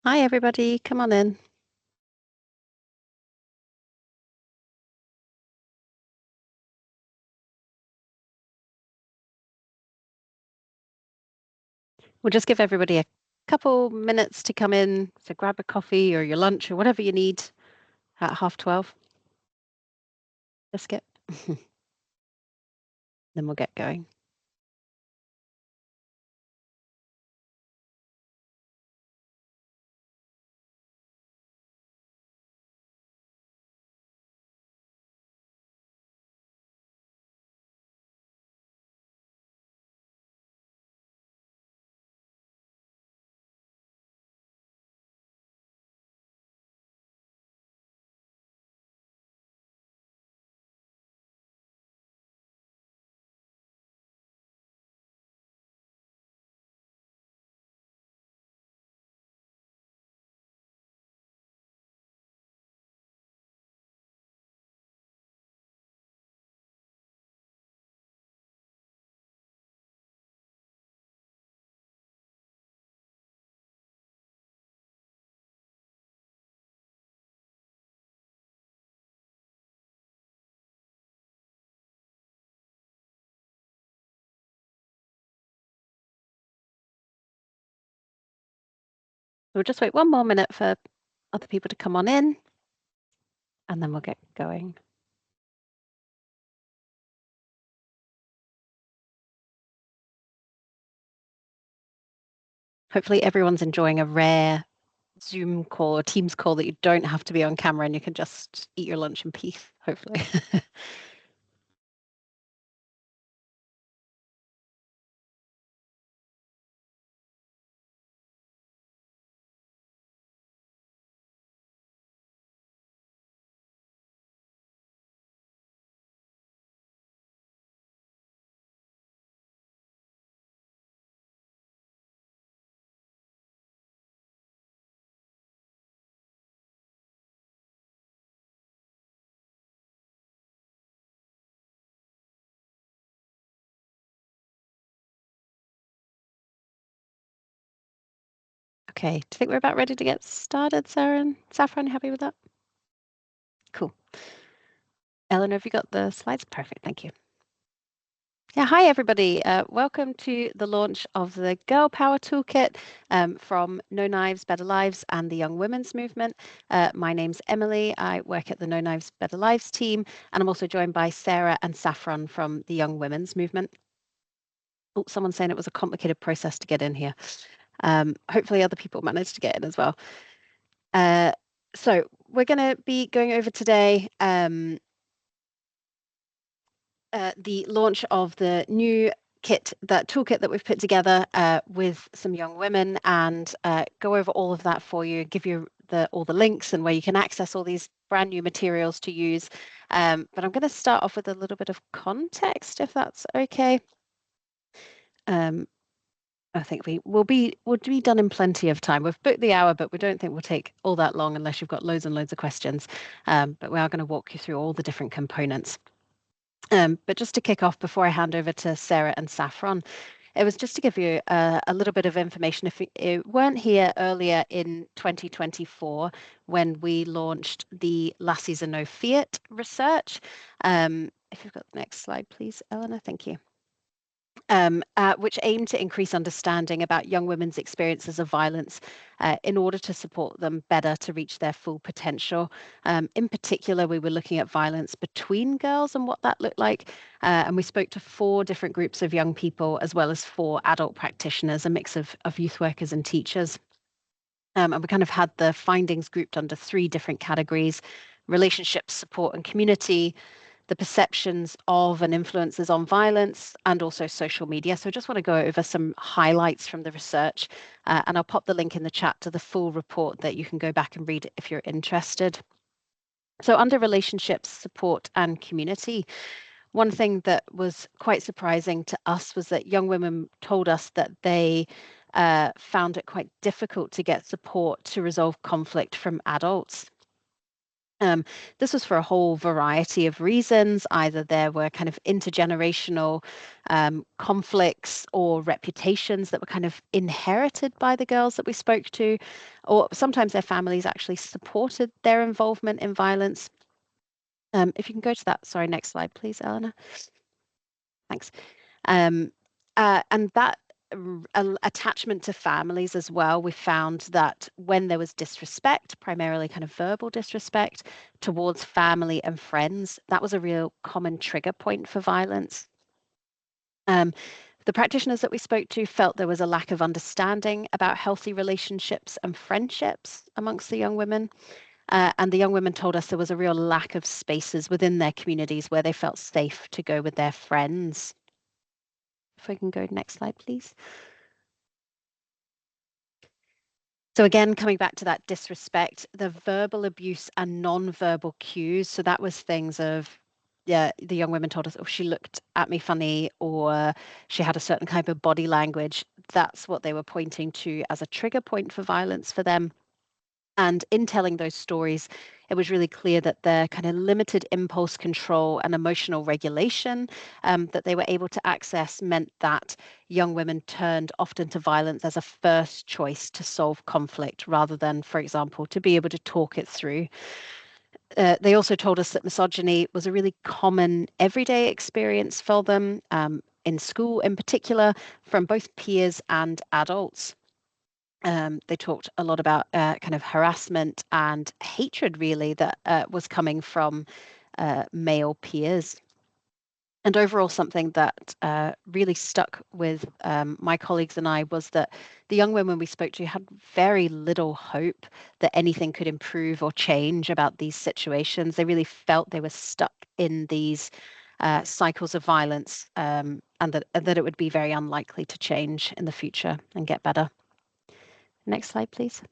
Hi, everybody. Come on in. We'll just give everybody a couple minutes to come in. So grab a coffee or your lunch or whatever you need at 12:30. Biscuit. Then we'll get going. We'll just wait one more minute for other people to come on in, and then we'll get going. Hopefully, everyone's enjoying a rare Zoom call or Teams call that you don't have to be on camera and you can just eat your lunch in peace, hopefully. Okay, do you think we're about ready to get started, Sarah and Saffron? Happy with that? Cool. Eleanor, have you got the slides? Perfect, thank you. Yeah, hi everybody. Welcome to the launch of the GirlPower Toolkit from No Knives, Better Lives and the Young Women's Movement. My name's Emily. I work at the No Knives, Better Lives team, and I'm also joined by Sarah and Saffron from the Young Women's Movement. Oh, someone's saying it was a complicated process to get in here. Hopefully other people managed to get in as well. So we're going to be going over today the launch of the new toolkit that we've put together with some young women, and go over all of that for you, give you all the links and where you can access all these brand new materials to use. But I'm going to start off with a little bit of context, if that's okay. I think we'll be done in plenty of time. We've booked the hour, but we don't think we'll take all that long unless you've got loads and loads of questions. But we are going to walk you through all the different components. But just to kick off before I hand over to Sarah and Saffron, it was just to give you a little bit of information. If you weren't here earlier in 2024 when we launched the Lassies Are No Fiat research, if you've got the next slide, please, Eleanor, thank you. Which aim to increase understanding about young women's experiences of violence in order to support them better to reach their full potential. In particular, we were looking at violence between girls and what that looked like. And we spoke to 4 different groups of young people, as well as 4 adult practitioners, a mix of youth workers and teachers. And we kind of had the findings grouped under 3 different categories: relationships, support, and community, the perceptions of and influences on violence, and also social media. So I just want to go over some highlights from the research, and I'll pop the link in the chat to the full report that you can go back and read if you're interested. So under relationships, support, and community, one thing that was quite surprising to us was that young women told us that they found it quite difficult to get support to resolve conflict from adults. Um, this was for a whole variety of reasons. Either there were kind of intergenerational conflicts or reputations that were kind of inherited by the girls that we spoke to, or sometimes their families actually supported their involvement in violence. If you can go to that, sorry, next slide, please, Eleanor. Thanks. Um, and that attachment to families as well, we found that when there was disrespect, primarily kind of verbal disrespect towards family and friends, that was a real common trigger point for violence. The practitioners that we spoke to felt there was a lack of understanding about healthy relationships and friendships amongst the young women. And the young women told us there was a real lack of spaces within their communities where they felt safe to go with their friends. If we can go next slide, please. So again, coming back to that disrespect, the verbal abuse and non-verbal cues. So that was things of, yeah, the young women told us, oh, she looked at me funny, or she had a certain kind of body language. That's what they were pointing to as a trigger point for violence for them. And in telling those stories, it was really clear that their kind of limited impulse control and emotional regulation that they were able to access meant that young women turned often to violence as a first choice to solve conflict rather than, for example, to be able to talk it through. They also told us that misogyny was a really common everyday experience for them in school, in particular, from both peers and adults. They talked a lot about kind of harassment and hatred, really, that was coming from male peers. And overall, something that really stuck with my colleagues and I was that the young women we spoke to had very little hope that anything could improve or change about these situations. They really felt they were stuck in these cycles of violence, and that it would be very unlikely to change in the future and get better. Next slide, please.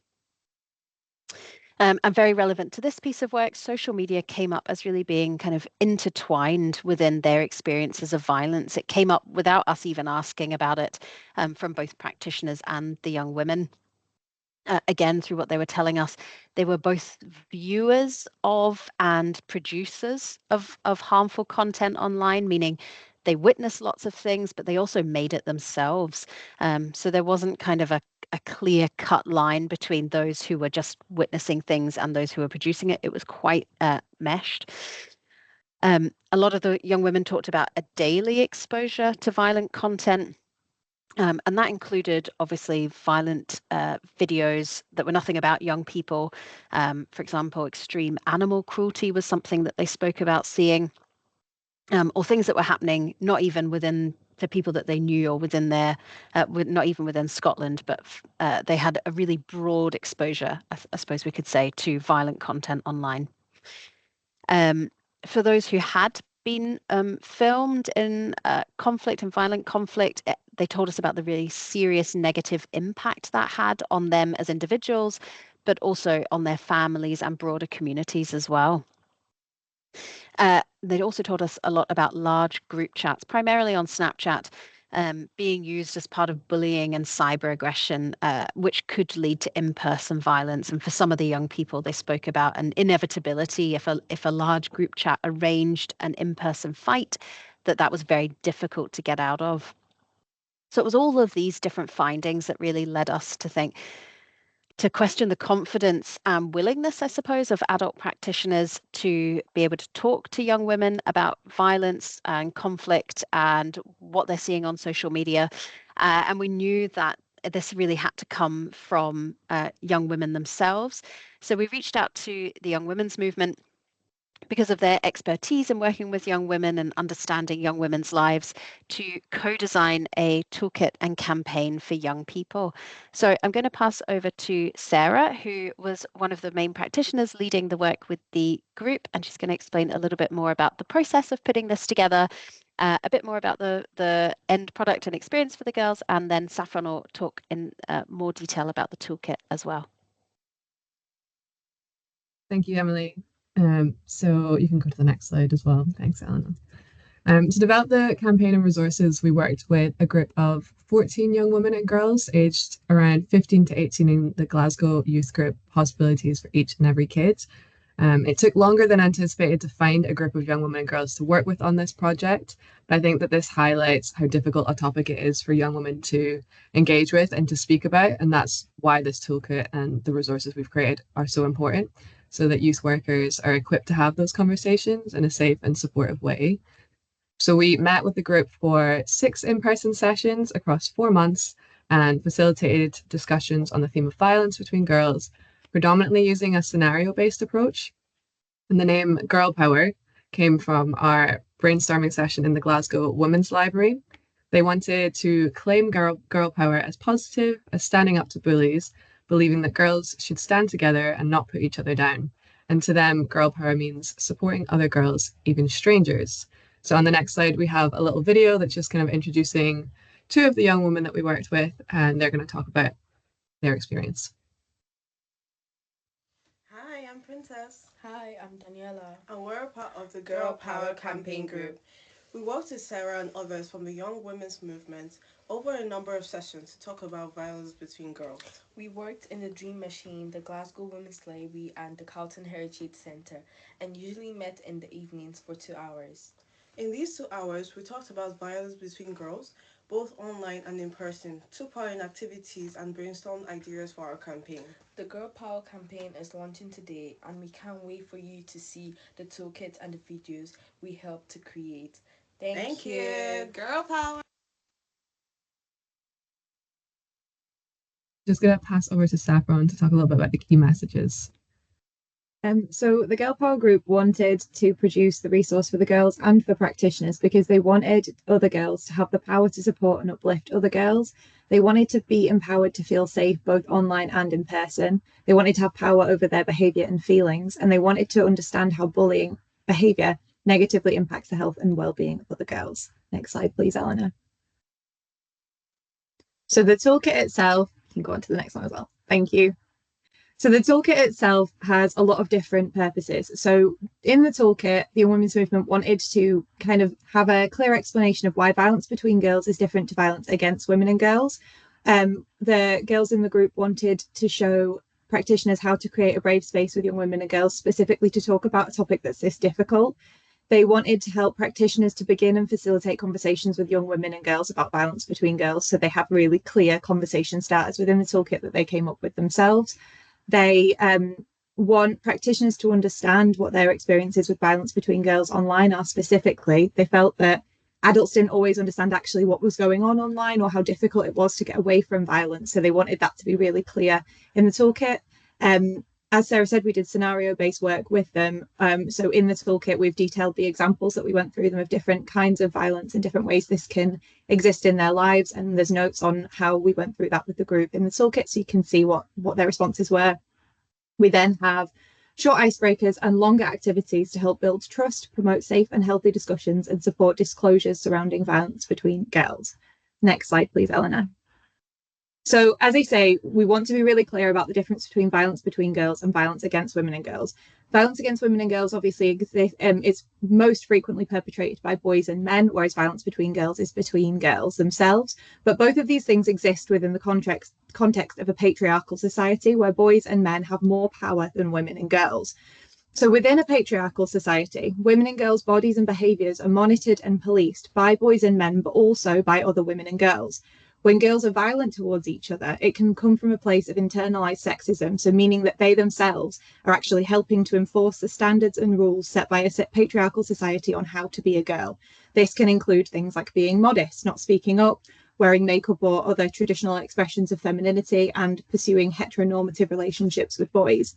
And very relevant to this piece of work, social media came up as really being kind of intertwined within their experiences of violence. It came up without us even asking about it from both practitioners and the young women. Again, through what they were telling us, they were both viewers of and producers of harmful content online, meaning they witnessed lots of things, but they also made it themselves. So there wasn't kind of a clear cut line between those who were just witnessing things and those who were producing it. It was quite meshed. A lot of the young women talked about a daily exposure to violent content. And that included obviously violent videos that were nothing about young people. For example, extreme animal cruelty was something that they spoke about seeing, or things that were happening not even within the people that they knew or within their, not even within Scotland, but they had a really broad exposure, I suppose we could say, to violent content online. Um, for those who had been filmed in conflict and violent conflict, they told us about the really serious negative impact that had on them as individuals, but also on their families and broader communities as well. They also told us a lot about large group chats, primarily on Snapchat, being used as part of bullying and cyber aggression, which could lead to in-person violence. And for some of the young people, they spoke about an inevitability if a large group chat arranged an in-person fight, that was very difficult to get out of. So it was all of these different findings that really led us to question the confidence and willingness, I suppose, of adult practitioners to be able to talk to young women about violence and conflict and what they're seeing on social media. And we knew that this really had to come from young women themselves. So we reached out to the Young Women's Movement because of their expertise in working with young women and understanding young women's lives to co-design a toolkit and campaign for young people. So I'm going to pass over to Sarah, who was one of the main practitioners leading the work with the group, and she's going to explain a little bit more about the process of putting this together, a bit more about the end product and experience for the girls, and then Saffron will talk in more detail about the toolkit as well. Thank you, Emily. So you can go to the next slide as well. Thanks, Eleanor. To develop the campaign and resources, we worked with a group of 14 young women and girls aged around 15 to 18 in the Glasgow youth group Possibilities for Each and Every Kid. It took longer than anticipated to find a group of young women and girls to work with on this project, but I think that this highlights how difficult a topic it is for young women to engage with and to speak about, and that's why this toolkit and the resources we've created are so important, so that youth workers are equipped to have those conversations in a safe and supportive way. So we met with the group for 6 in-person sessions across 4 months and facilitated discussions on the theme of violence between girls, predominantly using a scenario-based approach. And the name Girl Power came from our brainstorming session in the Glasgow Women's Library. They wanted to claim girl power as positive, as standing up to bullies, believing that girls should stand together and not put each other down. And to them, girl power means supporting other girls, even strangers. So on the next slide, we have a little video that's just kind of introducing 2 of the young women that we worked with, and they're going to talk about their experience. Hi, I'm Princess. Hi, I'm Daniela. And we're a part of the Girl Power campaign group. We worked with Sarah and others from the Young Women's Movement over a number of sessions to talk about violence between girls. We worked in the Dream Machine, the Glasgow Women's Library, and the Carlton Heritage Centre, and usually met in the evenings for 2 hours. In these 2 hours, we talked about violence between girls, both online and in person, took part in activities and brainstormed ideas for our campaign. The Girl Power campaign is launching today, and we can't wait for you to see the toolkit and the videos we helped to create. Thank you. Girl Power. Just going to pass over to Saffron to talk a little bit about the key messages. So the Girl Power group wanted to produce the resource for the girls and for practitioners because they wanted other girls to have the power to support and uplift other girls. They wanted to be empowered to feel safe both online and in person. They wanted to have power over their behaviour and feelings, and they wanted to understand how bullying behaviour negatively impacts the health and well-being of other girls. Next slide, please, Eleanor. So the toolkit itself, you can go on to the next one as well. Thank you. So the toolkit itself has a lot of different purposes. So in the toolkit, the Young Women's Movement wanted to kind of have a clear explanation of why violence between girls is different to violence against women and girls. The girls in the group wanted to show practitioners how to create a brave space with young women and girls, specifically to talk about a topic that's this difficult. They wanted to help practitioners to begin and facilitate conversations with young women and girls about violence between girls, so they have really clear conversation starters within the toolkit that they came up with themselves. They want practitioners to understand what their experiences with violence between girls online are specifically. They felt that adults didn't always understand actually what was going on online or how difficult it was to get away from violence. So they wanted that to be really clear in the toolkit. As Sarah said, we did scenario-based work with them. So in the toolkit, we've detailed the examples that we went through them of different kinds of violence and different ways this can exist in their lives. And there's notes on how we went through that with the group in the toolkit, so you can see what their responses were. We then have short icebreakers and longer activities to help build trust, promote safe and healthy discussions, and support disclosures surrounding violence between girls. Next slide, please, Eleanor. So as I say, we want to be really clear about the difference between violence between girls and violence against women and girls. Violence against women and girls obviously is most frequently perpetrated by boys and men, whereas violence between girls is between girls themselves. But both of these things exist within the context of a patriarchal society where boys and men have more power than women and girls. So within a patriarchal society, women and girls' bodies and behaviours are monitored and policed by boys and men, but also by other women and girls. When girls are violent towards each other, it can come from a place of internalized sexism, so meaning that they themselves are actually helping to enforce the standards and rules set by a patriarchal society on how to be a girl. This can include things like being modest, not speaking up, wearing makeup or other traditional expressions of femininity, and pursuing heteronormative relationships with boys.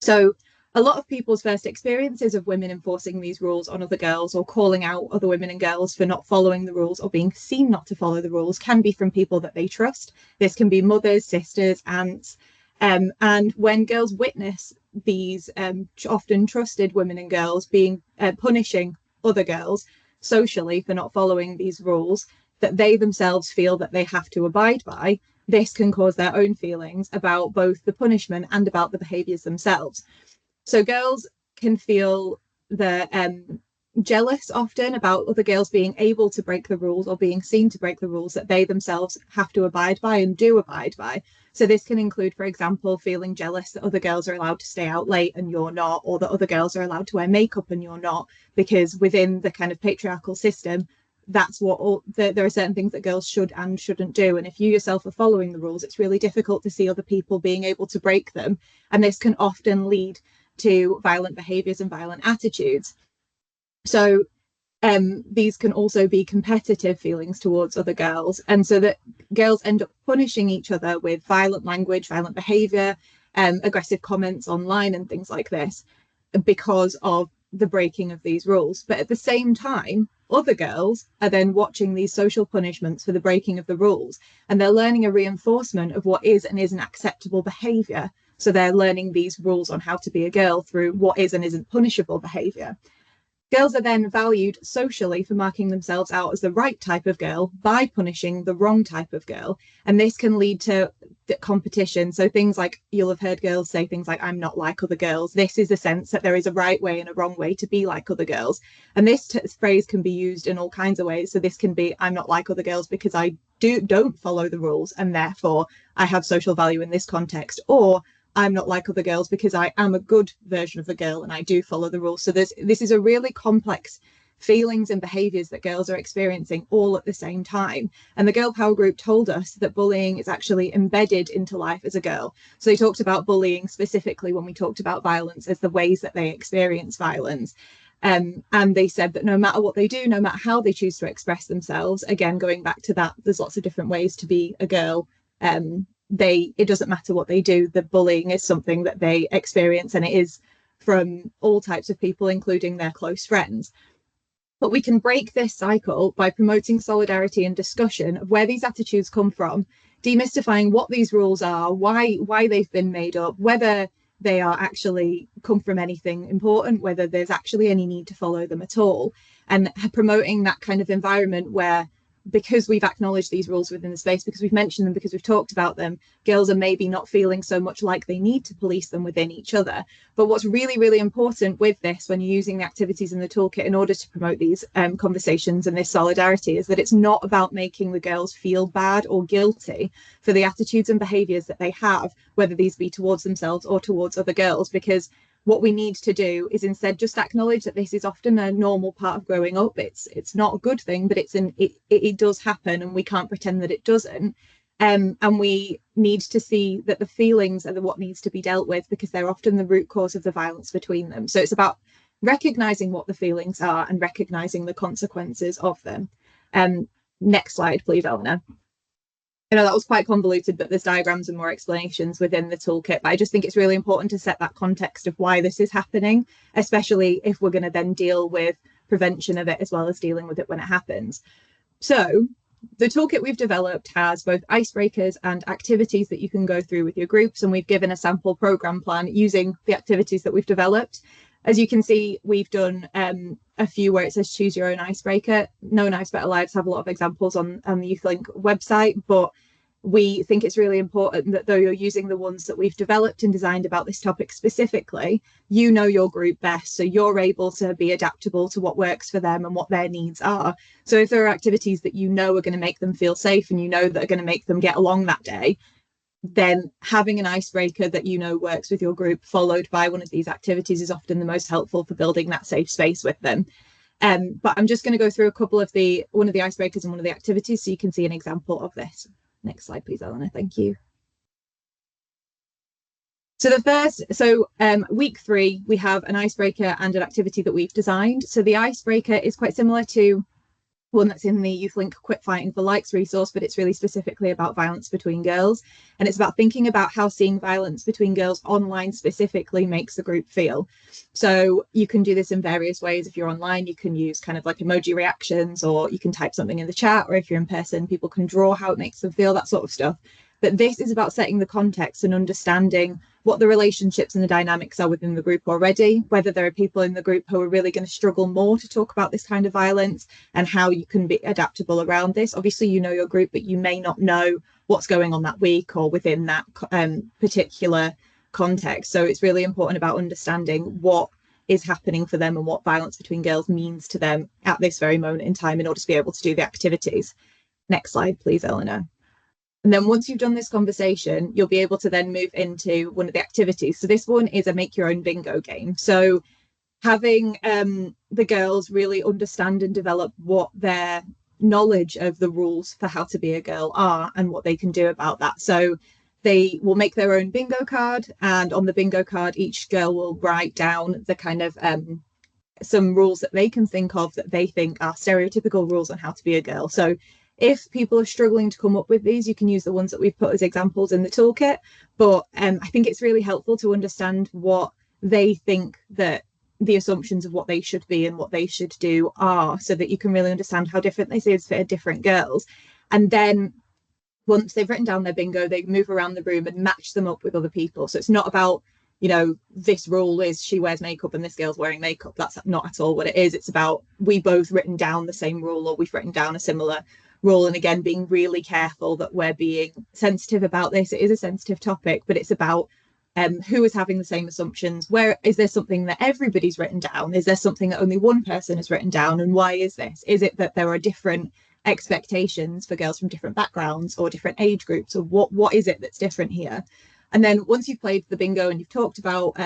So a lot of people's first experiences of women enforcing these rules on other girls or calling out other women and girls for not following the rules or being seen not to follow the rules can be from people that they trust. This can be mothers, sisters, aunts. And when girls witness these often trusted women and girls being punishing other girls socially for not following these rules that they themselves feel that they have to abide by, this can cause their own feelings about both the punishment and about the behaviours themselves. So girls can feel jealous often about other girls being able to break the rules or being seen to break the rules that they themselves have to abide by and do abide by. So this can include, for example, feeling jealous that other girls are allowed to stay out late and you're not, or that other girls are allowed to wear makeup and you're not, because within the kind of patriarchal system, that's what there are certain things that girls should and shouldn't do. And if you yourself are following the rules, it's really difficult to see other people being able to break them. And this can often lead to violent behaviors and violent attitudes. So these can also be competitive feelings towards other girls, and so that girls end up punishing each other with violent language, violent behavior, aggressive comments online and things like this because of the breaking of these rules. But at the same time, other girls are then watching these social punishments for the breaking of the rules, and they're learning a reinforcement of what is and isn't acceptable behavior. So they're learning these rules on how to be a girl through what is and isn't punishable behavior. Girls are then valued socially for marking themselves out as the right type of girl by punishing the wrong type of girl. And this can lead to competition. So things like, you'll have heard girls say things like, I'm not like other girls. This is a sense that there is a right way and a wrong way to be like other girls. And this phrase can be used in all kinds of ways. So this can be, I'm not like other girls because I don't follow the rules, and therefore I have social value in this context. Or I'm not like other girls because I am a good version of a girl and I do follow the rules. So this is a really complex feelings and behaviors that girls are experiencing all at the same time. And the Girl Power group told us that bullying is actually embedded into life as a girl. So they talked about bullying specifically when we talked about violence as the ways that they experience violence. And they said that no matter what they do, no matter how they choose to express themselves, again, going back to that, there's lots of different ways to be a girl. It doesn't matter what they do, the bullying is something that they experience, and it is from all types of people, including their close friends. But we can break this cycle by promoting solidarity and discussion of where these attitudes come from, demystifying what these rules are, why they've been made up, whether they are actually come from anything important, whether there's actually any need to follow them at all, and promoting that kind of environment where, because we've acknowledged these rules within the space, because we've mentioned them, because we've talked about them, girls are maybe not feeling so much like they need to police them within each other. But what's really, really important with this, when you're using the activities in the toolkit in order to promote these conversations and this solidarity, is that it's not about making the girls feel bad or guilty for the attitudes and behaviours that they have, whether these be towards themselves or towards other girls, because what we need to do is instead just acknowledge that this is often a normal part of growing up. It's not a good thing, but it does happen, and we can't pretend that it doesn't. And we need to see that the feelings are what needs to be dealt with, because they're often the root cause of the violence between them. So it's about recognizing what the feelings are and recognizing the consequences of them. Next slide, please, Eleanor. I know that was quite convoluted, but there's diagrams and more explanations within the toolkit. But I just think it's really important to set that context of why this is happening, especially if we're going to then deal with prevention of it as well as dealing with it when it happens. So the toolkit we've developed has both icebreakers and activities that you can go through with your groups. And we've given a sample program plan using the activities that we've developed. As you can see, we've done a few where it says choose your own icebreaker. No Knives Better Lives have a lot of examples on the YouthLink website, but we think it's really important that though you're using the ones that we've developed and designed about this topic specifically, you know your group best, so you're able to be adaptable to what works for them and what their needs are. So if there are activities that you know are going to make them feel safe and you know that are going to make them get along that day, then having an icebreaker that you know works with your group followed by one of these activities is often the most helpful for building that safe space with them. But I'm just going to go through a couple of one of the icebreakers and one of the activities so you can see an example of this. Next slide, please, Eleanor. Thank you. So week 3, we have an icebreaker and an activity that we've designed. So the icebreaker is quite similar to one that's in the YouthLink Quit Fighting for Likes resource, but it's really specifically about violence between girls. And it's about thinking about how seeing violence between girls online specifically makes the group feel. So you can do this in various ways. If you're online, you can use kind of like emoji reactions, or you can type something in the chat, or if you're in person, people can draw how it makes them feel, that sort of stuff. But this is about setting the context and understanding what the relationships and the dynamics are within the group already, whether there are people in the group who are really going to struggle more to talk about this kind of violence, and how you can be adaptable around this. Obviously, you know your group, but you may not know what's going on that week or within that particular context. So it's really important about understanding what is happening for them and what violence between girls means to them at this very moment in time in order to be able to do the activities. Next slide, please, Eleanor. And then once you've done this conversation, you'll be able to then move into one of the activities. So this one is a make your own bingo game. So having the girls really understand and develop what their knowledge of the rules for how to be a girl are and what they can do about that. So they will make their own bingo card, and on the bingo card, each girl will write down the kind of some rules that they can think of that they think are stereotypical rules on how to be a girl. So if people are struggling to come up with these, you can use the ones that we've put as examples in the toolkit. But I think it's really helpful to understand what they think that the assumptions of what they should be and what they should do are, so that you can really understand how different this is for different girls. And then once they've written down their bingo, they move around the room and match them up with other people. So it's not about, you know, this rule is she wears makeup and this girl's wearing makeup. That's not at all what it is. It's about we both written down the same rule, or we've written down a similar rule. And again, being really careful that we're being sensitive about this. It is a sensitive topic, but it's about who is having the same assumptions. Where is there something that everybody's written down? Is there something that only one person has written down? And why is this? Is it that there are different expectations for girls from different backgrounds or different age groups, or what is it that's different here? And then once you've played the bingo and you've talked about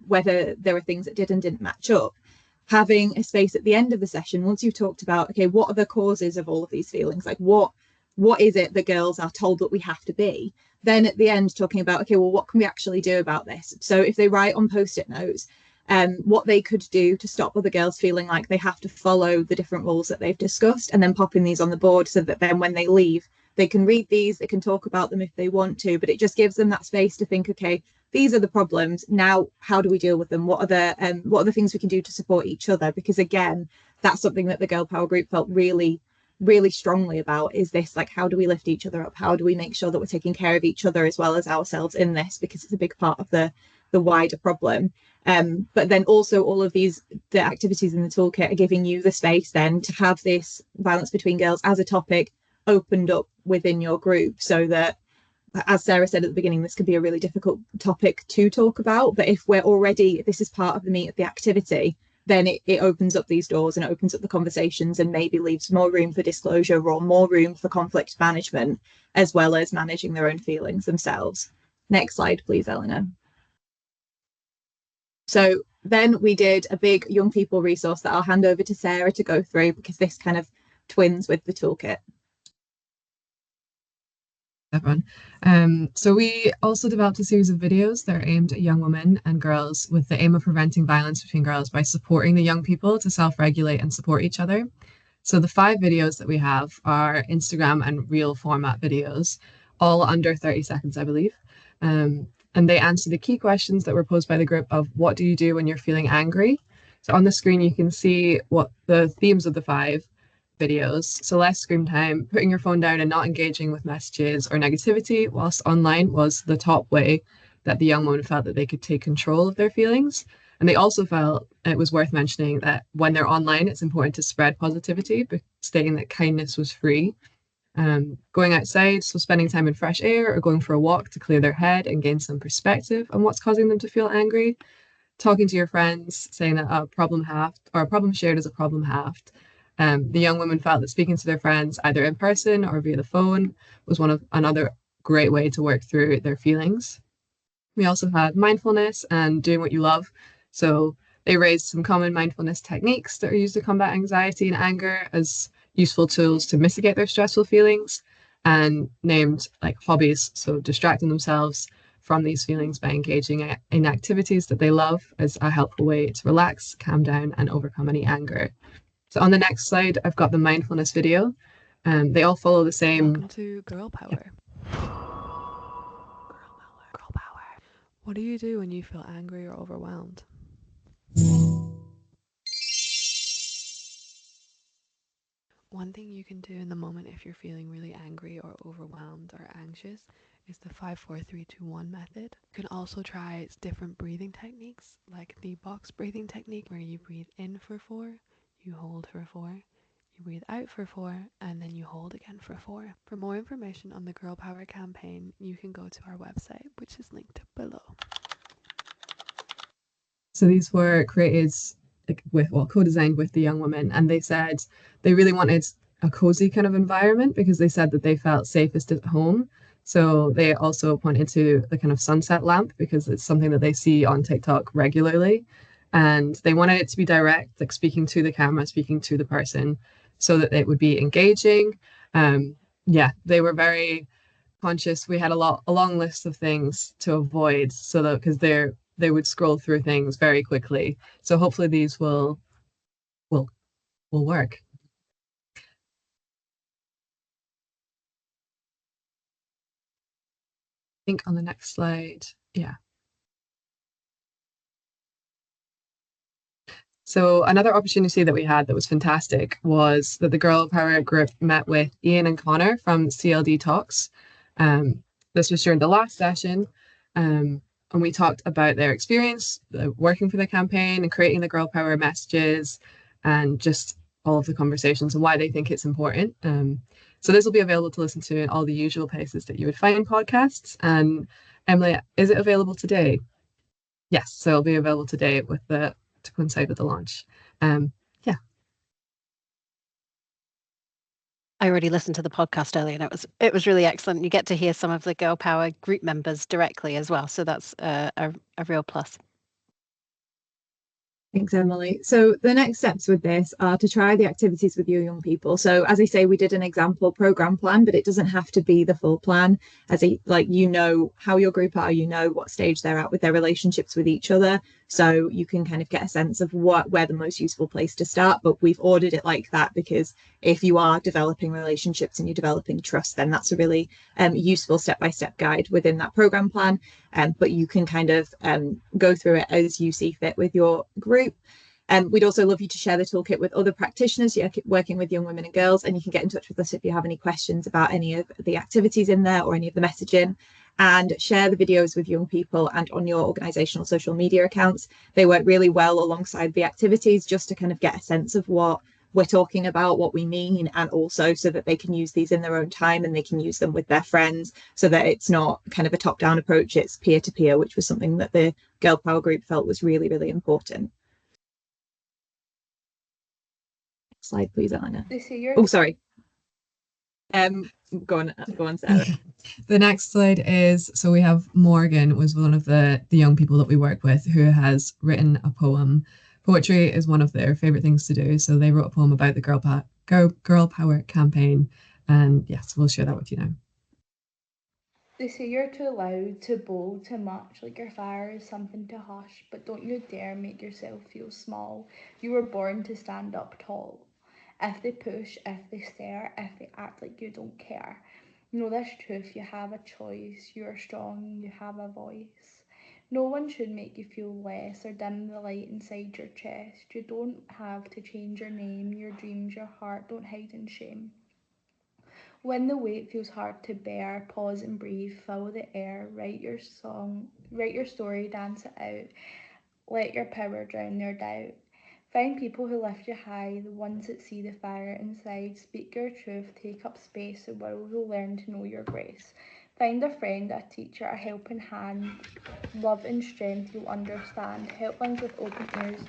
whether there are things that did and didn't match up, having a space at the end of the session, once you've talked about, okay, what are the causes of all of these feelings? Like what is it that girls are told that we have to be? Then at the end, talking about, okay, well, what can we actually do about this? So if they write on post-it notes, what they could do to stop other girls feeling like they have to follow the different rules that they've discussed, and then popping these on the board so that then when they leave, they can read these, they can talk about them if they want to, but it just gives them that space to think, okay, these are the problems. Now, how do we deal with them? What are the things we can do to support each other? Because again, that's something that the Girl Power group felt really strongly about, is this, like, how do we lift each other up? How do we make sure that we're taking care of each other as well as ourselves in this? Because it's a big part of the wider problem. But then also all of the activities in the toolkit are giving you the space then to have this violence between girls as a topic opened up within your group, so that, as Sarah said at the beginning, this could be a really difficult topic to talk about, but if this is part of the meat of the activity, then it opens up these doors and it opens up the conversations and maybe leaves more room for disclosure or more room for conflict management, as well as managing their own feelings themselves. Next slide, please, Eleanor. So then we did a big young people resource that I'll hand over to Sarah to go through, because this kind of twins with the toolkit. Everyone. So we also developed a series of videos that are aimed at young women and girls with the aim of preventing violence between girls by supporting the young people to self-regulate and support each other. So the 5 videos that we have are Instagram and reel format videos, all under 30 seconds, I believe. And they answer the key questions that were posed by the group of what do you do when you're feeling angry? So on the screen, you can see what the themes of the 5 videos. So less screen time, putting your phone down and not engaging with messages or negativity whilst online was the top way that the young women felt that they could take control of their feelings. And they also felt it was worth mentioning that when they're online, it's important to spread positivity, but stating that kindness was free. Going outside, so spending time in fresh air or going for a walk to clear their head and gain some perspective on what's causing them to feel angry. Talking to your friends, saying that a problem halved or a problem shared is a problem halved. The young women felt that speaking to their friends either in person or via the phone was another great way to work through their feelings. We also had mindfulness and doing what you love. So they raised some common mindfulness techniques that are used to combat anxiety and anger as useful tools to mitigate their stressful feelings, and named like hobbies, so distracting themselves from these feelings by engaging in activities that they love as a helpful way to relax, calm down, and overcome any anger. So on the next slide, I've got the mindfulness video. They all follow the same. Welcome to Girl Power. Girl Power. What do you do when you feel angry or overwhelmed? One thing you can do in the moment if you're feeling really angry or overwhelmed or anxious is the 5-4-3-2-1 method. You can also try different breathing techniques, like the box breathing technique, where you breathe in for 4, you hold for 4, you breathe out for 4, and then you hold again for 4. For more information on the Girl Power campaign, you can go to our website, which is linked below. So these were created co-designed with the young women, and they said they really wanted a cozy kind of environment because they said that they felt safest at home. So they also pointed to the kind of sunset lamp because it's something that they see on TikTok regularly. And they wanted it to be direct, like speaking to the camera, speaking to the person, so that it would be engaging. Yeah, they were very conscious. We had a long list of things to avoid, so that because they would scroll through things very quickly. So hopefully these will will work. I think on the next slide, yeah. So another opportunity that we had that was fantastic was that the Girl Power group met with Ian and Connor from CLD Talks. This was during the last session, and we talked about their experience working for the campaign and creating the Girl Power messages, and just all of the conversations and why they think it's important. So this will be available to listen to in all the usual places that you would find podcasts. And Emily, is it available today? Yes, so it'll be available today with the to coincide with the launch. Yeah. I already listened to the podcast earlier, and it was really excellent. You get to hear some of the Girl Power group members directly as well, so that's a real plus. Thanks, Emily. So the next steps with this are to try the activities with your young people. So as I say, we did an example program plan, but it doesn't have to be the full plan. As a like you know how your group are, you know what stage they're at with their relationships with each other. So you can kind of get a sense of where the most useful place to start. But we've ordered it like that because if you are developing relationships and you're developing trust, then that's a really useful step-by-step guide within that program plan. But you can kind of go through it as you see fit with your group. We'd also love you to share the toolkit with other practitioners working with young women and girls, and you can get in touch with us if you have any questions about any of the activities in there or any of the messaging, and share the videos with young people and on your organisational social media accounts. They work really well alongside the activities just to kind of get a sense of what we're talking about, what we mean, and also so that they can use these in their own time and they can use them with their friends, so that it's not kind of a top-down approach, it's peer-to-peer, which was something that the Girl Power group felt was really, really important. Next slide, please, Eleanor. Oh, sorry. Go on, Sarah. The next slide is, so we have Morgan was one of the young people that we work with who has written a poem. Poetry is one of their favorite things to do. So they wrote a poem about the Girl Power campaign. And yes, we'll share that with you now. They say you're too loud, too bold, too much, like your fire is something to hush, but don't you dare make yourself feel small. You were born to stand up tall. If they push, if they stare, if they act like you don't care. Know this truth, you have a choice, you are strong, you have a voice. No one should make you feel less or dim the light inside your chest. You don't have to change your name, your dreams, your heart, don't hide in shame. When the weight feels hard to bear, pause and breathe, fill the air, write your song, write your story, dance it out. Let your power drown their doubt. Find people who lift you high, the ones that see the fire inside. Speak your truth, take up space, the world will learn to know your grace. Find a friend, a teacher, a helping hand. Love and strength you'll understand. Helplines with open ears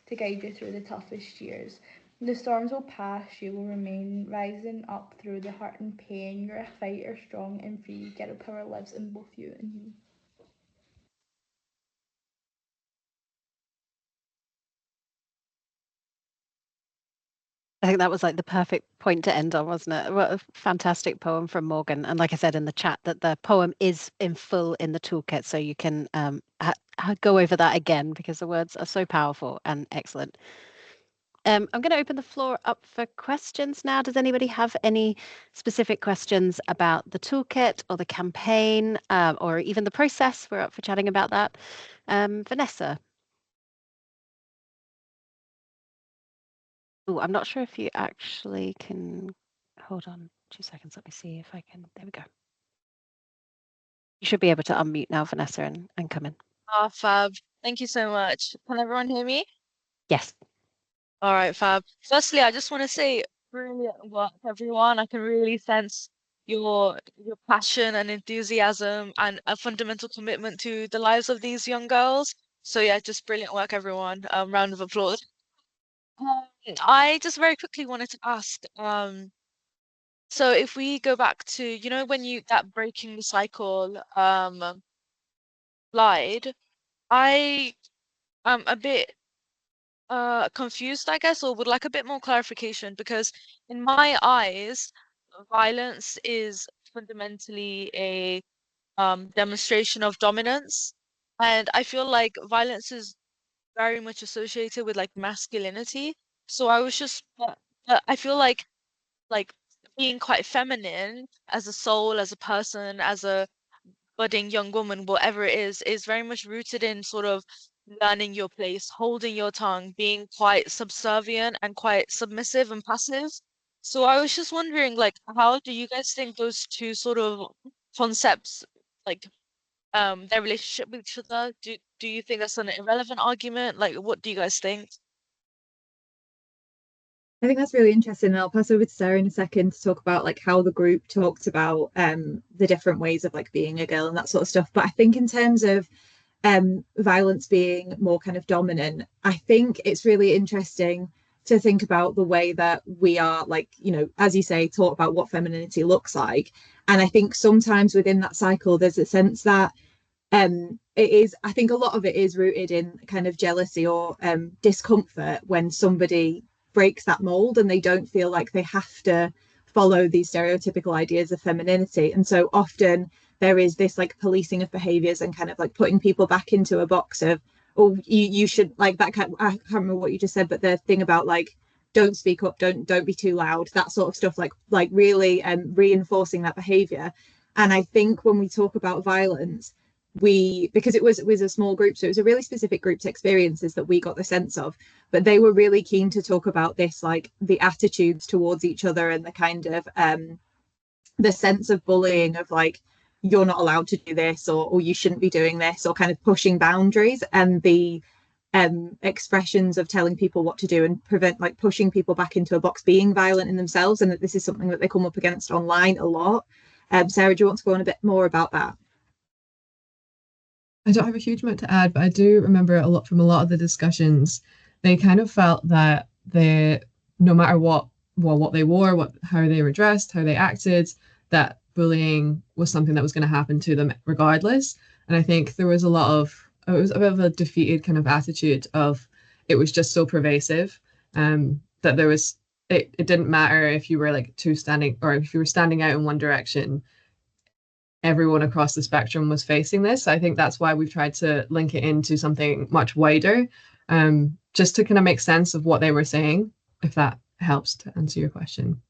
to guide you through the toughest years. The storms will pass, you will remain, rising up through the hurt and pain. You're a fighter, strong and free. Girl power lives in both you and me. I think that was like the perfect point to end on, wasn't it? What a fantastic poem from Morgan. And like I said in the chat, that the poem is in full in the toolkit, so you can go over that again because the words are so powerful and excellent. I'm going to open the floor up for questions now. Does anybody have any specific questions about the toolkit or the campaign or even the process? We're up for chatting about that. Vanessa. Oh, I'm not sure if you actually can. Hold on 2 seconds. Let me see if I can. There we go. You should be able to unmute now, Vanessa, and come in. Ah, fab. Thank you so much. Can everyone hear me? Yes. All right, fab. Firstly, I just want to say brilliant work, everyone. I can really sense your passion and enthusiasm and a fundamental commitment to the lives of these young girls. So yeah, just brilliant work, everyone. Round of applause. I just very quickly wanted to ask, So if we go back to, you know, when you that breaking the cycle slide, I am a bit confused, I guess, or would like a bit more clarification because in my eyes, violence is fundamentally a demonstration of dominance. And I feel like violence is very much associated with like masculinity. So I was just, I feel like being quite feminine as a soul, as a person, as a budding young woman, whatever it is very much rooted in sort of learning your place, holding your tongue, being quite subservient and quite submissive and passive. So I was just wondering, like, how do you guys think those two sort of concepts, like, their relationship with each other? Do you think that's an irrelevant argument? Like, what do you guys think? I think that's really interesting. And I'll pass over to Sarah in a second to talk about like how the group talked about the different ways of like being a girl and that sort of stuff. But I think in terms of violence being more kind of dominant, I think it's really interesting to think about the way that we are, like, you know, as you say, taught about what femininity looks like. And I think sometimes within that cycle, there's a sense that it is, I think a lot of it is rooted in kind of jealousy or discomfort when somebody breaks that mold and they don't feel like they have to follow these stereotypical ideas of femininity. And so often there is this like policing of behaviors and kind of like putting people back into a box of, oh, you should like that kind, I can't remember what you just said, but the thing about like don't speak up, don't be too loud, that sort of stuff, like really reinforcing that behavior. And I think when we talk about violence, because it was a small group, so it was a really specific group's experiences that we got the sense of, but they were really keen to talk about this, like the attitudes towards each other and the kind of the sense of bullying of like you're not allowed to do this, or you shouldn't be doing this, or kind of pushing boundaries, and the expressions of telling people what to do and prevent like pushing people back into a box being violent in themselves, and that this is something that they come up against online a lot. Sarah, do you want to go on a bit more about that? I don't have a huge amount to add, but I do remember a lot from a lot of the discussions. They kind of felt that no matter what they wore, how they were dressed, how they acted, that bullying was something that was going to happen to them regardless. And I think there was it was a bit of a defeated kind of attitude of it was just so pervasive, that it didn't matter if you were like standing, or if you were standing out in one direction, everyone across the spectrum was facing this. I think that's why we've tried to link it into something much wider, just to kind of make sense of what they were saying, if that helps to answer your question.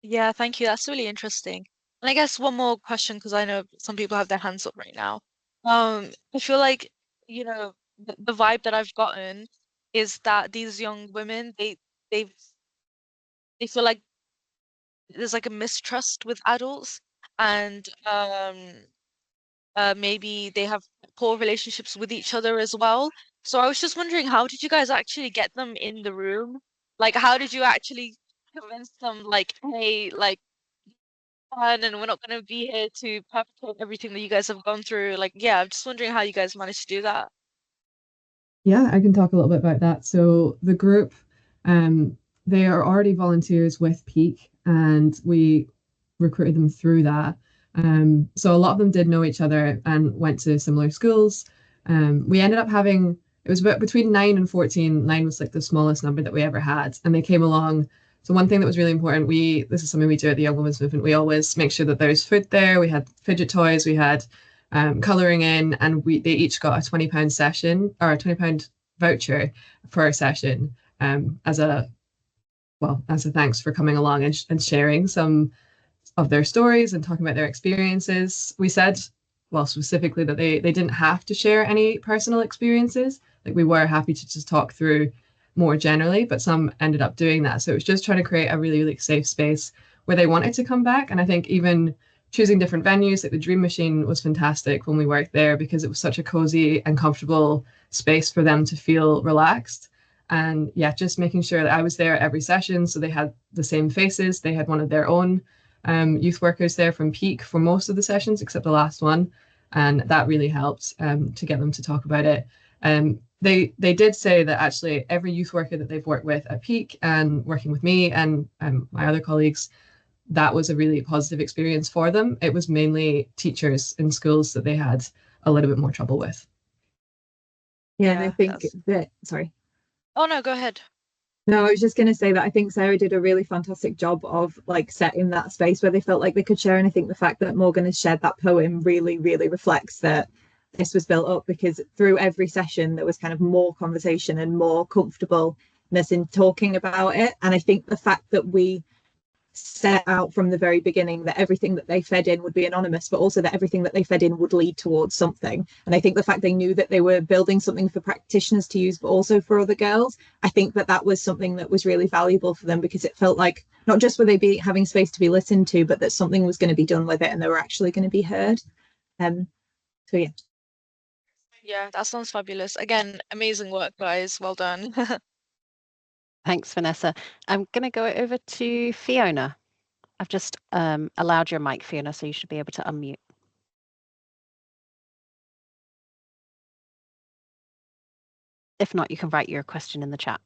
Yeah, thank you. That's really interesting. And I guess one more question, because I know some people have their hands up right now. I feel like, you know, the vibe that I've gotten is that these young women, they they feel like there's like a mistrust with adults, and maybe they have poor relationships with each other as well. So I was just wondering, how did you guys actually get them in the room? Like, how did you actually convince them, like, hey, like, and we're not going to be here to perpetrate everything that you guys have gone through. Like, yeah, I'm just wondering how you guys managed to do that. Yeah, I can talk a little bit about that. So the group, they are already volunteers with Peak, and we recruited them through that. So a lot of them did know each other and went to similar schools. We ended up having, it was about between 9 and 14. 9 was like the smallest number that we ever had, and they came along. So one thing that was really important, this is something we do at the Young Women's Movement. We always make sure that there's food there. We had fidget toys, we had colouring in, and they each got a £20 session, or a £20 voucher for a session, as a thanks for coming along and sharing some of their stories and talking about their experiences. We said, well, specifically that they didn't have to share any personal experiences. Like, we were happy to just talk through more generally, but some ended up doing that. So it was just trying to create a really, really safe space where they wanted to come back. And I think even choosing different venues, like the Dream Machine was fantastic when we worked there, because it was such a cozy and comfortable space for them to feel relaxed. And yeah, just making sure that I was there every session, so they had the same faces. They had one of their own youth workers there from Peak for most of the sessions except the last one, and that really helped to get them to talk about it. They did say that actually every youth worker that they've worked with at Peak and working with me and my other colleagues, that was a really positive experience for them. It was mainly teachers in schools that they had a little bit more trouble with. Yeah, and I think that, sorry. Oh no, go ahead. No, I was just going to say that I think Sarah did a really fantastic job of like setting that space where they felt like they could share. And I think the fact that Morgan has shared that poem really, really reflects that this was built up, because through every session there was kind of more conversation and more comfortableness in talking about it. And I think the fact that we set out from the very beginning that everything that they fed in would be anonymous, but also that everything that they fed in would lead towards something. And I think the fact they knew that they were building something for practitioners to use, but also for other girls, I think that that was something that was really valuable for them, because it felt like not just were they having space to be listened to, but that something was going to be done with it and they were actually going to be heard. So yeah. Yeah, that sounds fabulous. Again, amazing work, guys. Well done. Thanks, Vanessa. I'm going to go over to Fiona. I've just allowed your mic, Fiona, so you should be able to unmute. If not, you can write your question in the chat.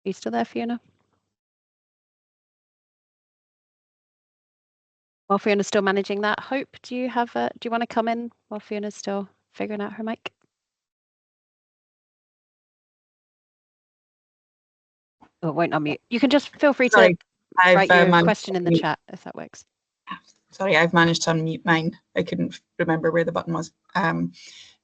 Are you still there, Fiona? While Fiona's still managing that, Hope, do you want to come in while Fiona's still figuring out her mic? Oh, it won't unmute. You can just feel free to write your question in the chat if that works. Sorry, I've managed to unmute mine. I couldn't remember where the button was.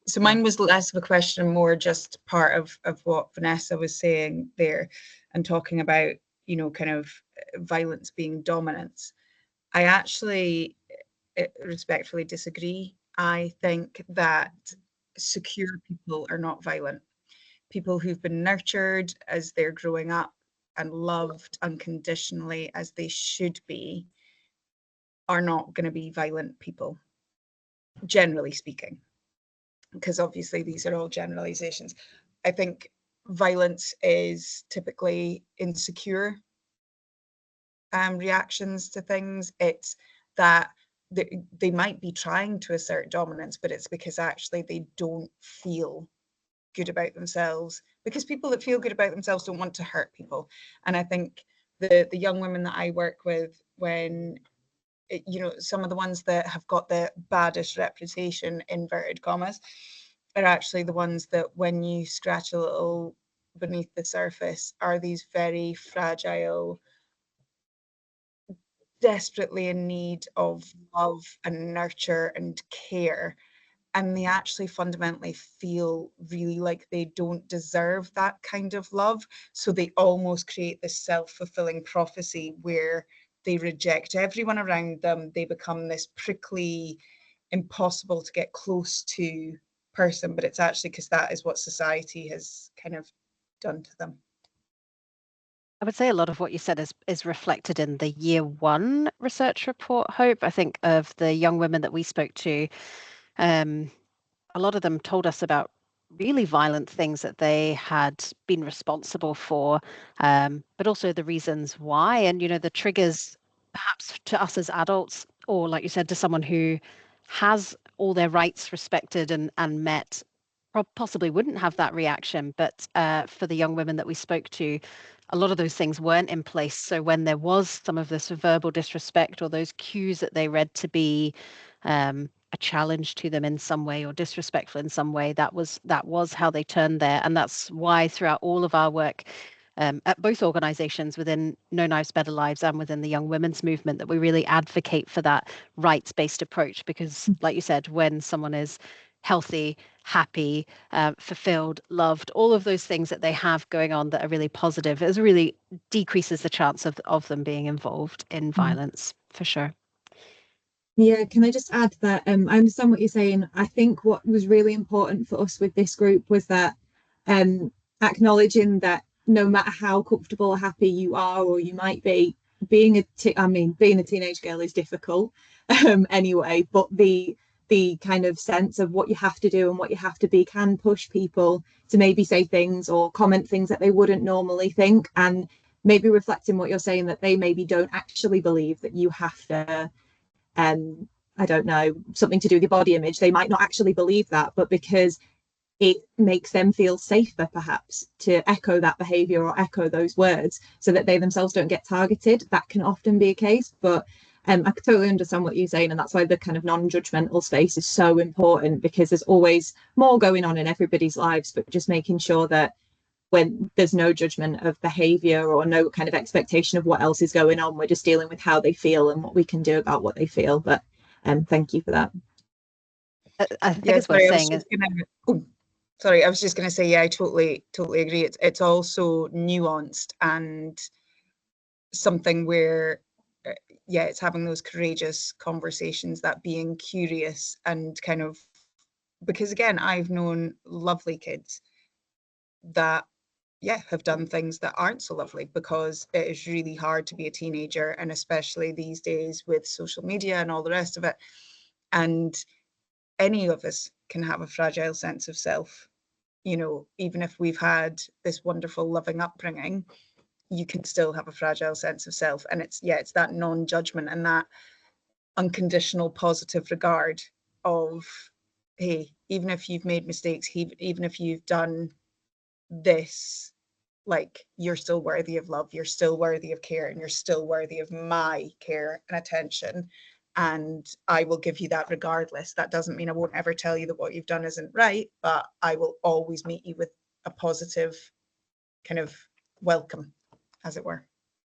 So mine was less of a question, more just part of what Vanessa was saying there and talking about, you know, kind of violence being dominance. I actually respectfully disagree. I think that secure people are not violent. People who've been nurtured as they're growing up and loved unconditionally as they should be are not going to be violent people, generally speaking, because obviously these are all generalizations. I think violence is typically insecure reactions to things. It's that they might be trying to assert dominance, but it's because actually they don't feel good about themselves, because people that feel good about themselves don't want to hurt people. And I think the young women that I work with, when you know, some of the ones that have got the baddest reputation, inverted commas, are actually the ones that when you scratch a little beneath the surface are these very fragile, desperately in need of love and nurture and care, and they actually fundamentally feel really like they don't deserve that kind of love. So they almost create this self-fulfilling prophecy where they reject everyone around them. They become this prickly, impossible to get close to person, but it's actually because that is what society has kind of done to them. I would say a lot of what you said is reflected in the year one research report, Hope. I think of the young women that we spoke to, a lot of them told us about really violent things that they had been responsible for, but also the reasons why, and, you know, the triggers perhaps to us as adults, or like you said, to someone who has all their rights respected and met, possibly wouldn't have that reaction. But for the young women that we spoke to, a lot of those things weren't in place. So when there was some of this verbal disrespect or those cues that they read to be a challenge to them in some way or disrespectful in some way, that was how they turned there. And that's why throughout all of our work at both organizations within No Knives, Better Lives and within the Young Women's Movement, that we really advocate for that rights-based approach. Because like you said, when someone is healthy, happy, fulfilled, loved, all of those things that they have going on that are really positive, it really decreases the chance of them being involved in violence, for sure. Yeah, can I just add that I understand what you're saying. I think what was really important for us with this group was that acknowledging that no matter how comfortable or happy you are or you might be, being a teenage girl is difficult anyway, but the kind of sense of what you have to do and what you have to be can push people to maybe say things or comment things that they wouldn't normally think, and maybe reflecting what you're saying, that they maybe don't actually believe that you have to I don't know, something to do with your body image, they might not actually believe that, but because it makes them feel safer perhaps to echo that behavior or echo those words so that they themselves don't get targeted. That can often be a case, but I can totally understand what you're saying, and that's why the kind of non-judgmental space is so important, because there's always more going on in everybody's lives, but just making sure that when there's no judgment of behavior or no kind of expectation of what else is going on, we're just dealing with how they feel and what we can do about what they feel. But thank you for that. I think Yeah, it's worth sorry, I was saying just gonna, sorry, I was just going to say, yeah, I totally agree. It's also nuanced and something where, yeah, it's having those courageous conversations, that being curious and kind of, because again, I've known lovely kids that, yeah, have done things that aren't so lovely, because it is really hard to be a teenager, and especially these days with social media and all the rest of it. And any of us can have a fragile sense of self. You know, even if we've had this wonderful, loving upbringing, you can still have a fragile sense of self. And it's, yeah, it's that non-judgment and that unconditional positive regard of, hey, even if you've made mistakes, even if you've done this, like, you're still worthy of love, you're still worthy of care, and you're still worthy of my care and attention. And I will give you that regardless. That doesn't mean I won't ever tell you that what you've done isn't right, but I will always meet you with a positive kind of welcome, as it were.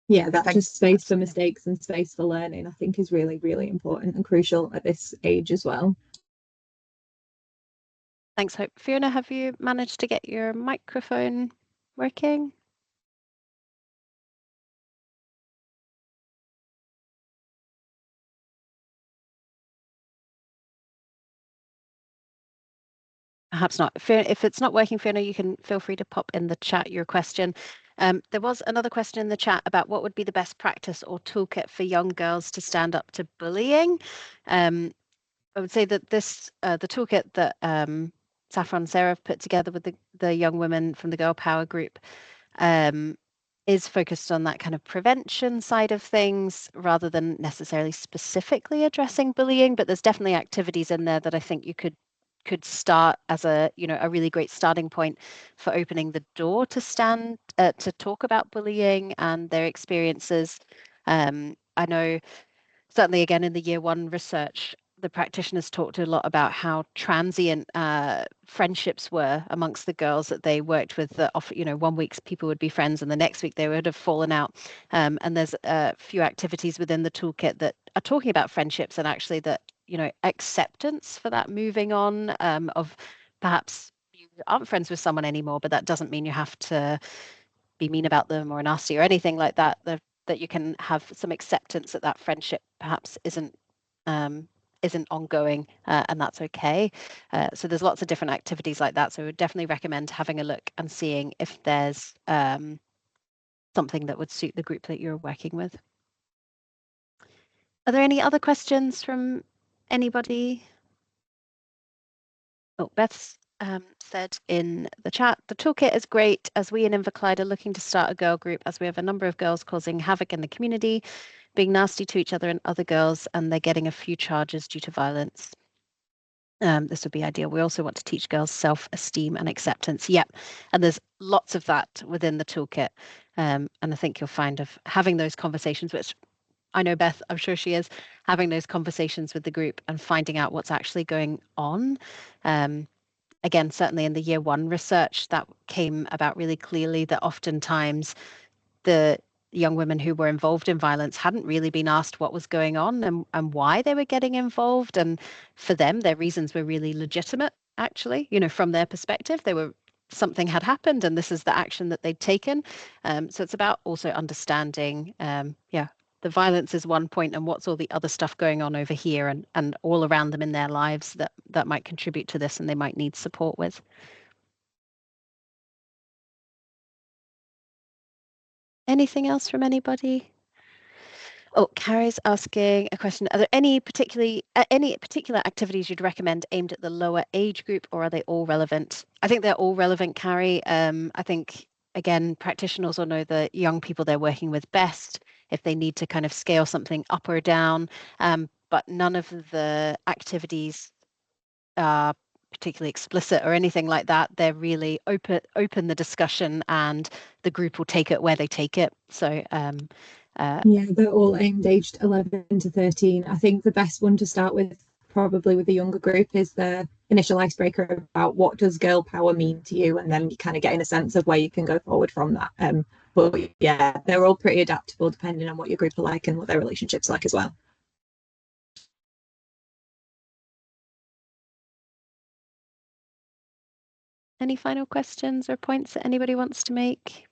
Yeah, that just space for mistakes and space for learning, I think, is really, really important and crucial at this age as well. Thanks, Hope. Fiona, have you managed to get your microphone working? Perhaps not. If it's not working, Fiona, you can feel free to pop in the chat your question. There was another question in the chat about what would be the best practice or toolkit for young girls to stand up to bullying. I would say that this the toolkit that Saffron and Sarah have put together with the young women from the Girl Power group is focused on that kind of prevention side of things rather than necessarily specifically addressing bullying. But there's definitely activities in there that I think you could start as a really great starting point for opening the door to to talk about bullying and their experiences. I know certainly again in the year one research, the practitioners talked a lot about how transient friendships were amongst the girls that they worked with. That often, 1 week people would be friends and the next week they would have fallen out. And there's a few activities within the toolkit that are talking about friendships and actually that, acceptance for that moving on of perhaps you aren't friends with someone anymore, but that doesn't mean you have to be mean about them or nasty or anything like that. That you can have some acceptance that friendship perhaps isn't ongoing, and that's okay. So there's lots of different activities like that. So I would definitely recommend having a look and seeing if there's something that would suit the group that you're working with. Are there any other questions from anybody? Oh, Beth's said in the chat, the toolkit is great as we in Inverclyde are looking to start a girl group as we have a number of girls causing havoc in the community, being nasty to each other and other girls, and they're getting a few charges due to violence. This would be ideal. We also want to teach girls self-esteem and acceptance. Yep, and there's lots of that within the toolkit. And I think you'll find of having those conversations, which I know Beth, I'm sure she is, having those conversations with the group and finding out what's actually going on. Again, certainly in the year one research, that came about really clearly that oftentimes the young women who were involved in violence hadn't really been asked what was going on and why they were getting involved. And for them, their reasons were really legitimate, actually, from their perspective. Something had happened and this is the action that they'd taken. So it's about also understanding, the violence is one point and what's all the other stuff going on over here and all around them in their lives that might contribute to this and they might need support with. Anything else from anybody? Oh, Carrie's asking a question. Are there any particular activities you'd recommend aimed at the lower age group, or are they all relevant? I think they're all relevant, Carrie. I think, again, practitioners will know the young people they're working with best if they need to kind of scale something up or down. but none of the activities are particularly explicit or anything like that. They're really open the discussion, and the group will take it where they take it. So yeah, they're all aimed aged 11 to 13. I think the best one to start with, probably with the younger group, is the initial icebreaker about what does girl power mean to you, and then you kind of getting a sense of where you can go forward from that. But yeah, they're all pretty adaptable depending on what your group are like and what their relationships are like as well. Any final questions or points that anybody wants to make?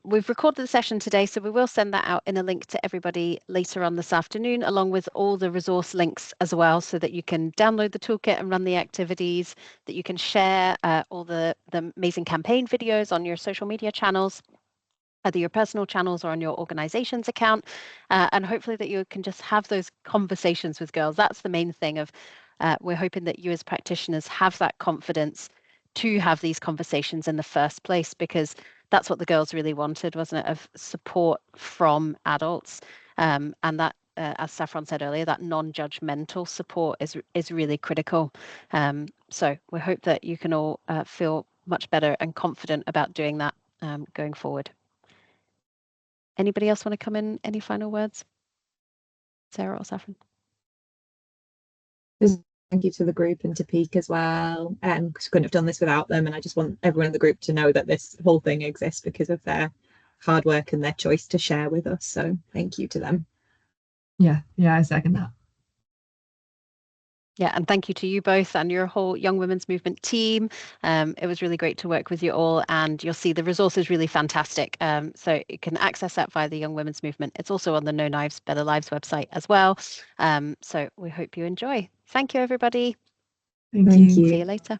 We've recorded the session today, so we will send that out in a link to everybody later on this afternoon, along with all the resource links as well, so that you can download the toolkit and run the activities, that you can share all the amazing campaign videos on your social media channels, either your personal channels or on your organization's account, and hopefully that you can just have those conversations with girls. That's the main thing of we're hoping that you as practitioners have that confidence to have these conversations in the first place, because that's what the girls really wanted, wasn't it, of support from adults. And that, as Saffron said earlier, that non-judgmental support is really critical. So we hope that you can all feel much better and confident about doing that going forward. Anybody else want to come in? Any final words? Sarah or Saffron? Thank you to the group and to Peak as well, because couldn't have done this without them. And I just want everyone in the group to know that this whole thing exists because of their hard work and their choice to share with us. So thank you to them. Yeah, I second that. Yeah, and thank you to you both and your whole Young Women's Movement team. It was really great to work with you all, and you'll see the resource is really fantastic. So you can access that via the Young Women's Movement. It's also on the No Knives, Better Lives website as well. So we hope you enjoy. Thank you, everybody. Thank you. See you later.